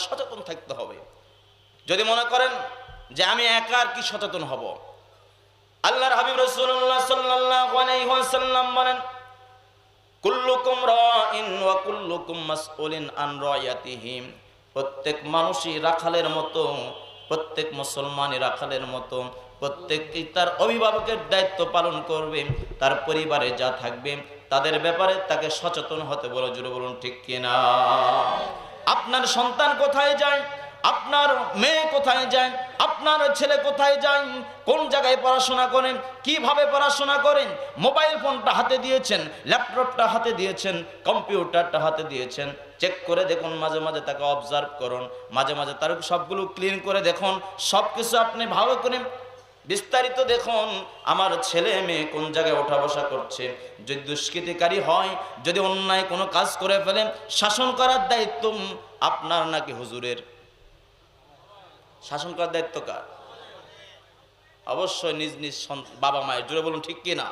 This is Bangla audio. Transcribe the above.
সচেতন থাকতে হবে। যদি মনে করেন যে আমি একা আর কি সচেতন হব, আল্লাহর হাবিব রাসূলুল্লাহ সাল্লাল্লাহু আলাইহি ওয়াসাল্লাম বলেন, কুল্লুকুম রাইন ওয়া কুল্লুকুম মাসউলিন আন রায়াতিহি। প্রত্যেক মানুষই রাখালের মতো, প্রত্যেক মুসলমানই রাখালের মতো, প্রত্যেকই তার অভিভাবকের দায়িত্ব পালন করবে। তার পরিবারে যা থাকবে তাদের ব্যাপারে তাকে সচেতন হতে বলে। জোরে বলুন ঠিক কিনা? আপনার সন্তান কোথায় যায়, আপনার মেয়ে কোথায় যায়, আপনার ছেলে কোথায় যায়, কোন জায়গায় পড়াশোনা করেন, কিভাবে পড়াশোনা করেন, মোবাইল ফোনটা হাতে দিয়েছেন, ল্যাপটপটা হাতে দিয়েছেন, কম্পিউটারটা হাতে দিয়েছেন, চেক করে দেখুন, মাঝে মাঝে তাকে অবজার্ভ করুন, মাঝে মাঝে তার সবগুলো ক্লিন করে দেখুন, সব কিছু আপনি ভালো করে বিস্তারিত দেখুন আমার ছেলে মেয়ে কোন জায়গায় ওঠা বসা করছে। যদি দুষ্কৃতিকারী হয়, যদি অন্যায় কোনো কাজ করে ফেলেন, শাসন করার দায়িত্ব আপনার নাকি হুজুরের? শাসন করার দায়িত্ব কার? অবশ্যই নিজ নিজ বাবা মায়ের। জোরে বলুন ঠিক কিনা?